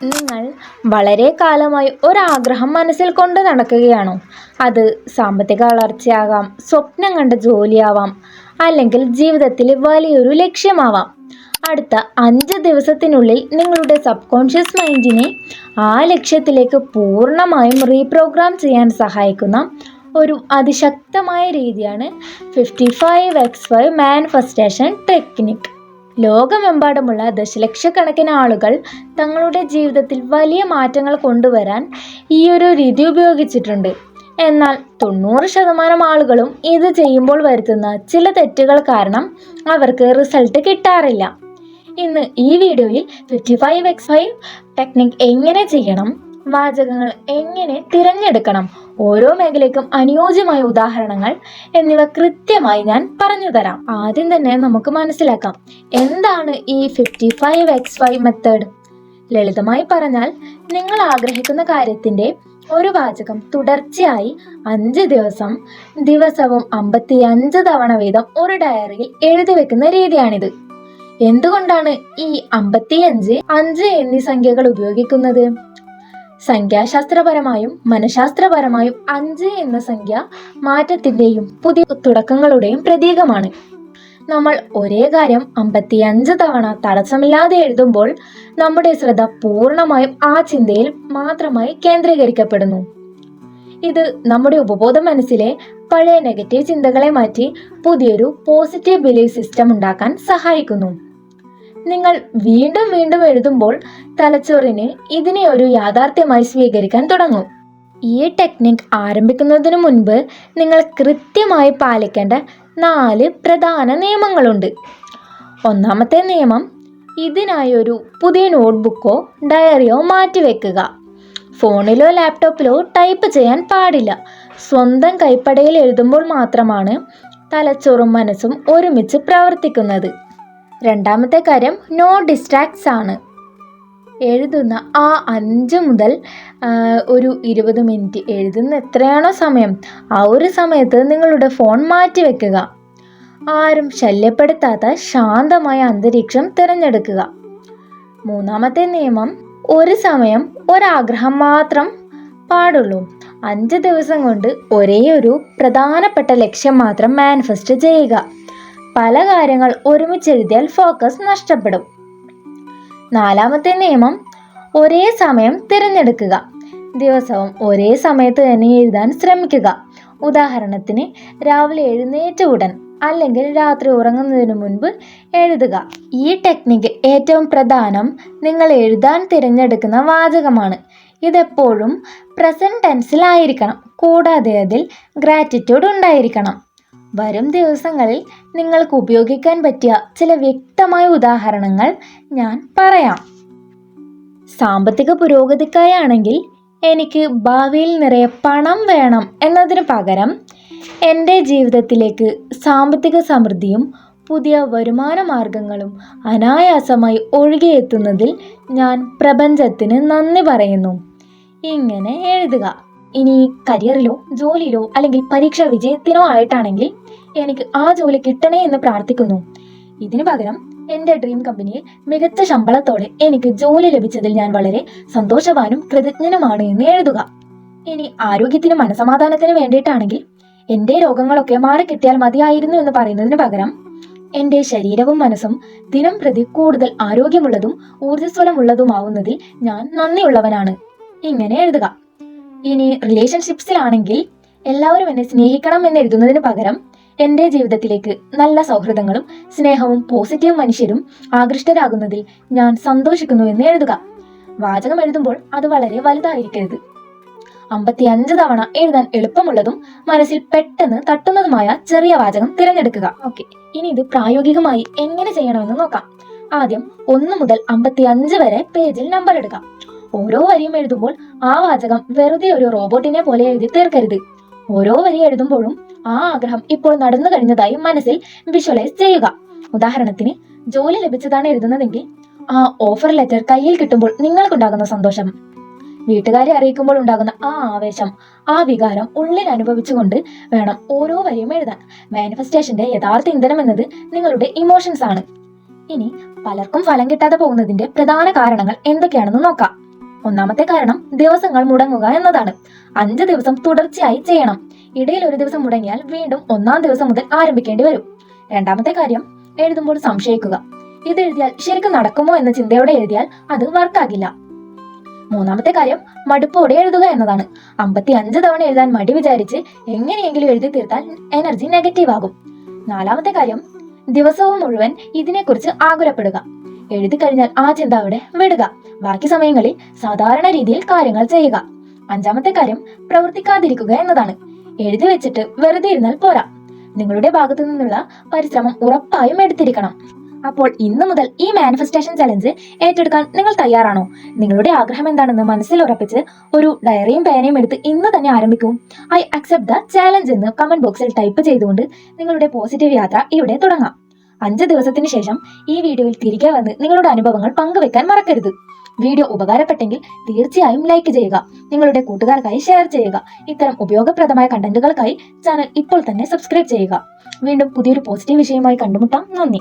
നിങ്ങൾ വളരെ കാലമായി ഒരാഗ്രഹം മനസ്സിൽ കൊണ്ട് നടക്കുകയാണോ? അത് സാമ്പത്തിക വളർച്ചയാകാം, സ്വപ്നം കണ്ട ജോലിയാവാം, അല്ലെങ്കിൽ ജീവിതത്തിലെ വലിയൊരു ലക്ഷ്യമാവാം. അടുത്ത 5 ദിവസത്തിനുള്ളിൽ നിങ്ങളുടെ സബ് കോൺഷ്യസ് മൈൻഡിനെ ആ ലക്ഷ്യത്തിലേക്ക് പൂർണ്ണമായും റീപ്രോഗ്രാം ചെയ്യാൻ സഹായിക്കുന്ന ഒരു അതിശക്തമായ രീതിയാണ് 55x5 മാനിഫെസ്റ്റേഷൻ ടെക്നിക്. ലോകമെമ്പാടുമുള്ള ദശലക്ഷക്കണക്കിന് ആളുകൾ തങ്ങളുടെ ജീവിതത്തിൽ വലിയ മാറ്റങ്ങൾ കൊണ്ടുവരാൻ ഈ ഒരു രീതി ഉപയോഗിച്ചിട്ടുണ്ട്. എന്നാൽ 90% ആളുകളും ഇത് ചെയ്യുമ്പോൾ വരുത്തുന്ന ചില തെറ്റുകൾ കാരണം അവർക്ക് റിസൾട്ട് കിട്ടാറില്ല. ഇന്ന് ഈ വീഡിയോയിൽ 55x5 ടെക്നിക് എങ്ങനെ ചെയ്യണം, വാചകങ്ങൾ എങ്ങനെ തിരഞ്ഞെടുക്കണം, ഓരോ മേഖലയ്ക്കും അനുയോജ്യമായ ഉദാഹരണങ്ങൾ എന്നിവ കൃത്യമായി ഞാൻ പറഞ്ഞു തരാം. ആദ്യം തന്നെ നമുക്ക് മനസ്സിലാക്കാം, എന്താണ് ഈ 55x5 മെത്തേഡ്. ലളിതമായി പറഞ്ഞാൽ, നിങ്ങൾ ആഗ്രഹിക്കുന്ന കാര്യത്തിന്റെ ഒരു വാചകം തുടർച്ചയായി 5 ദിവസം ദിവസവും 55 തവണ വീതം ഒരു ഡയറിയിൽ എഴുതി വെക്കുന്ന രീതിയാണിത്. എന്തുകൊണ്ടാണ് ഈ 55, 5 എന്നീ സംഖ്യകൾ ഉപയോഗിക്കുന്നത്? സംഖ്യാശാസ്ത്രപരമായും മനഃശാസ്ത്രപരമായും 5 എന്ന സംഖ്യ മാറ്റത്തിന്റെയും പുതിയ തുടക്കങ്ങളുടെയും പ്രതീകമാണ്. നമ്മൾ ഒരേ കാര്യം 55 തവണ തടസ്സമില്ലാതെ എഴുതുമ്പോൾ നമ്മുടെ ശ്രദ്ധ പൂർണ്ണമായും ആ ചിന്തയിൽ മാത്രമായി കേന്ദ്രീകരിക്കപ്പെടുന്നു. ഇത് നമ്മുടെ ഉപബോധ മനസ്സിലെ പഴയ നെഗറ്റീവ് ചിന്തകളെ മാറ്റി പുതിയൊരു പോസിറ്റീവ് ബിലീഫ് സിസ്റ്റം ഉണ്ടാക്കാൻ സഹായിക്കുന്നു. നിങ്ങൾ വീണ്ടും വീണ്ടും എഴുതുമ്പോൾ തലച്ചോറിന് ഇതിനെ ഒരു യാഥാർത്ഥ്യമായി സ്വീകരിക്കാൻ തുടങ്ങും. ഈ ടെക്നിക് ആരംഭിക്കുന്നതിന് മുൻപ് നിങ്ങൾ കൃത്യമായി പാലിക്കേണ്ട 4 പ്രധാന നിയമങ്ങളുണ്ട്. ഒന്നാമത്തെ നിയമം, ഇതിനായി ഒരു പുതിയ നോട്ട്ബുക്കോ ഡയറിയോ മാറ്റിവെക്കുക. ഫോണിലോ ലാപ്ടോപ്പിലോ ടൈപ്പ് ചെയ്യാൻ പാടില്ല. സ്വന്തം കൈപ്പടയിൽ എഴുതുമ്പോൾ മാത്രമാണ് തലച്ചോറും മനസ്സും ഒരുമിച്ച് പ്രവർത്തിക്കുന്നത്. രണ്ടാമത്തെ കാര്യം, നോ ഡിസ്ട്രാക്ട്സ് ആണ്. എഴുതുന്ന ആ 5 മുതൽ ഒരു 20 മിനിറ്റ് എഴുതുന്ന എത്രയാണോ സമയം, ആ ഒരു സമയത്ത് നിങ്ങളുടെ ഫോൺ മാറ്റിവെക്കുക. ആരും ശല്യപ്പെടുത്താത്ത ശാന്തമായ അന്തരീക്ഷം തിരഞ്ഞെടുക്കുക. മൂന്നാമത്തെ നിയമം, ഒരു സമയം ഒരാഗ്രഹം മാത്രം പാടുള്ളൂ. 5 ദിവസം കൊണ്ട് ഒരേ ഒരു പ്രധാനപ്പെട്ട ലക്ഷ്യം മാത്രം മാനിഫെസ്റ്റ് ചെയ്യുക. പല കാര്യങ്ങൾ ഒരുമിച്ചെഴുതിയാൽ ഫോക്കസ് നഷ്ടപ്പെടും. നാലാമത്തെ നിയമം, ഒരേ സമയം തിരഞ്ഞെടുക്കുക. ദിവസവും ഒരേ സമയത്ത് തന്നെ എഴുതാൻ ശ്രമിക്കുക. ഉദാഹരണത്തിന്, രാവിലെ എഴുന്നേറ്റ ഉടൻ അല്ലെങ്കിൽ രാത്രി ഉറങ്ങുന്നതിന് മുൻപ് എഴുതുക. ഈ ടെക്നിക്ക് ഏറ്റവും പ്രധാനം നിങ്ങൾ എഴുതാൻ തിരഞ്ഞെടുക്കുന്ന വാചകമാണ്. ഇതെപ്പോഴും പ്രസന്റ് ടെൻസിലായിരിക്കണം. കൂടാതെ അതിൽ ഗ്രാറ്റിറ്റ്യൂഡ് ഉണ്ടായിരിക്കണം. വരും ദിവസങ്ങളിൽ നിങ്ങൾക്ക് ഉപയോഗിക്കാൻ പറ്റിയ ചില വ്യക്തമായ ഉദാഹരണങ്ങൾ ഞാൻ പറയാം. സാമ്പത്തിക പുരോഗതിക്കായാണെങ്കിൽ, എനിക്ക് ഭാവിയിൽ നിറയെ പണം വേണം എന്നതിന് പകരം എൻ്റെ ജീവിതത്തിലേക്ക് സാമ്പത്തിക സമൃദ്ധിയും പുതിയ വരുമാന മാർഗങ്ങളും അനായാസമായി ഒഴുകിയെത്തുന്നതിൽ ഞാൻ പ്രപഞ്ചത്തിന് നന്ദി പറയുന്നു. ഇങ്ങനെ എഴുതുക. ഇനി കരിയറിലോ ജോലിയിലോ അല്ലെങ്കിൽ പരീക്ഷാ വിജയത്തിനോ ആയിട്ടാണെങ്കിൽ, എനിക്ക് ആ ജോലി കിട്ടണേ എന്ന് പ്രാർത്ഥിക്കുന്നു. ഇതിനു പകരം, എൻ്റെ ഡ്രീം കമ്പനിയിൽ മികച്ച ശമ്പളത്തോടെ എനിക്ക് ജോലി ലഭിച്ചതിൽ ഞാൻ വളരെ സന്തോഷവാനും കൃതജ്ഞനുമാണ് എന്ന് എഴുതുക. ഇനി ആരോഗ്യത്തിനും മനസമാധാനത്തിനും വേണ്ടിയിട്ടാണെങ്കിൽ, എൻ്റെ രോഗങ്ങളൊക്കെ മാറിക്കിട്ടിയാൽ മതിയായിരുന്നു എന്ന് പറയുന്നതിന് പകരം, എൻ്റെ ശരീരവും മനസ്സും ദിനം പ്രതി കൂടുതൽ ആരോഗ്യമുള്ളതും ഊർജ്ജസ്വലമുള്ളതുമാവുന്നതിൽ ഞാൻ നന്ദിയുള്ളവനാണ്. ഇങ്ങനെ എഴുതുക. ഇനി റിലേഷൻഷിപ്സിലാണെങ്കിൽ, എല്ലാവരും എന്നെ സ്നേഹിക്കണം എന്ന് എഴുതുന്നതിന് പകരം, എൻ്റെ ജീവിതത്തിലേക്ക് നല്ല സൗഹൃദങ്ങളും സ്നേഹവും പോസിറ്റീവ് മനുഷ്യരും ആകൃഷ്ടരാകുന്നതിൽ ഞാൻ സന്തോഷിക്കുന്നു എന്ന് എഴുതുക. വാചകം എഴുതുമ്പോൾ അത് വളരെ വലുതായിരിക്കരുത്. 55 തവണ എഴുതാൻ എളുപ്പമുള്ളതും മനസ്സിൽ പെട്ടെന്ന് തട്ടുന്നതുമായ ചെറിയ വാചകം തിരഞ്ഞെടുക്കുക. ഓക്കെ, ഇനി ഇത് പ്രായോഗികമായി എങ്ങനെ ചെയ്യണമെന്ന് നോക്കാം. ആദ്യം 1 മുതൽ 55 വരെ പേജിൽ നമ്പർ ഇടുക. ഓരോ വരിയും എഴുതുമ്പോൾ ആ വാചകം വെറുതെ ഒരു റോബോട്ടിനെ പോലെ എഴുതി തീർക്കരുത്. ഓരോ വരി എഴുതുമ്പോഴും ആ ആഗ്രഹം ഇപ്പോൾ നടന്നു കഴിഞ്ഞതായി മനസ്സിൽ വിഷ്വലൈസ് ചെയ്യുക. ഉദാഹരണത്തിന്, ജോലി ലഭിച്ചതാണ് എഴുതുന്നതെങ്കിൽ, ആ ഓഫർ ലെറ്റർ കയ്യിൽ കിട്ടുമ്പോൾ നിങ്ങൾക്കുണ്ടാകുന്ന സന്തോഷം, വീട്ടുകാരെ അറിയിക്കുമ്പോൾ ഉണ്ടാകുന്ന ആ ആവേശം, ആ വികാരം ഉള്ളിൽ അനുഭവിച്ചുകൊണ്ട് വേണം ഓരോ വരിയും എഴുതാൻ. മാനിഫെസ്റ്റേഷന്റെ യഥാർത്ഥ ഇന്ധനം എന്നത് നിങ്ങളുടെ ഇമോഷൻസ് ആണ്. ഇനി പലർക്കും ഫലം കിട്ടാതെ പോകുന്നതിന്റെ പ്രധാന കാരണങ്ങൾ എന്തൊക്കെയാണെന്ന് നോക്കാം. ഒന്നാമത്തെ കാരണം ദിവസങ്ങൾ മുടങ്ങുക എന്നതാണ്. 5 ദിവസം തുടർച്ചയായി ചെയ്യണം. ഇടയിൽ ഒരു ദിവസം മുടങ്ങിയാൽ വീണ്ടും 1-ാം ദിവസം മുതൽ ആരംഭിക്കേണ്ടി വരും. രണ്ടാമത്തെ കാര്യം, എഴുതുമ്പോൾ സംശയിക്കുക. ഇത് എഴുതിയാൽ ശരിക്കും നടക്കുമോ എന്ന ചിന്തയോടെ എഴുതിയാൽ അത് വർക്കാകില്ല. മൂന്നാമത്തെ കാര്യം, മടുപ്പോടെ എഴുതുക എന്നതാണ്. 55 തവണ എഴുതാൻ മടി വിചാരിച്ച് എങ്ങനെയെങ്കിലും എഴുതി തീർത്താൽ എനർജി നെഗറ്റീവ് ആകും. നാലാമത്തെ കാര്യം, ദിവസവും മുഴുവൻ ഇതിനെക്കുറിച്ച് ആകുലപ്പെടുക. എഴുതി കഴിഞ്ഞാൽ ആ ചിന്ത അവിടെ വിടുക. ബാക്കി സമയങ്ങളിൽ സാധാരണ രീതിയിൽ കാര്യങ്ങൾ ചെയ്യുക. അഞ്ചാമത്തെ കാര്യം, പ്രവർത്തിക്കാതിരിക്കുക എന്നതാണ്. എഴുതി വെച്ചിട്ട് വെറുതെ ഇരുന്നാൽ പോരാ. നിങ്ങളുടെ ഭാഗത്തു നിന്നുള്ള പരിശ്രമം ഉറപ്പായും എടുത്തിരിക്കണം. അപ്പോൾ ഇന്നു മുതൽ ഈ മാനിഫെസ്റ്റേഷൻ ചലഞ്ച് ഏറ്റെടുക്കാൻ നിങ്ങൾ തയ്യാറാണോ? നിങ്ങളുടെ ആഗ്രഹം എന്താണെന്ന് മനസ്സിൽ ഉറപ്പിച്ച് ഒരു ഡയറിയും പേനയും എടുത്ത് ഇന്ന് തന്നെ ആരംഭിക്കും. ഐ അക്സെപ്റ്റ് ദ ചാലഞ്ച് എന്ന് കമന്റ് ബോക്സിൽ ടൈപ്പ് ചെയ്തുകൊണ്ട് നിങ്ങളുടെ പോസിറ്റീവ് യാത്ര ഇവിടെ തുടങ്ങാം. 5 ദിവസത്തിന് ശേഷം ഈ വീഡിയോയിൽ തിരികെ വന്ന് നിങ്ങളുടെ അനുഭവങ്ങൾ പങ്കുവെക്കാൻ മറക്കരുത്. വീഡിയോ ഉപകാരപ്പെട്ടെങ്കിൽ തീർച്ചയായും ലൈക്ക് ചെയ്യുക, നിങ്ങളുടെ കൂട്ടുകാർക്കായി ഷെയർ ചെയ്യുക. ഇത്തരം ഉപയോഗപ്രദമായ കണ്ടന്റുകൾക്കായി ചാനൽ ഇപ്പോൾ തന്നെ സബ്സ്ക്രൈബ് ചെയ്യുക. വീണ്ടും പുതിയൊരു പോസിറ്റീവ് വിഷയമായി കണ്ടുമുട്ടാം. നന്ദി.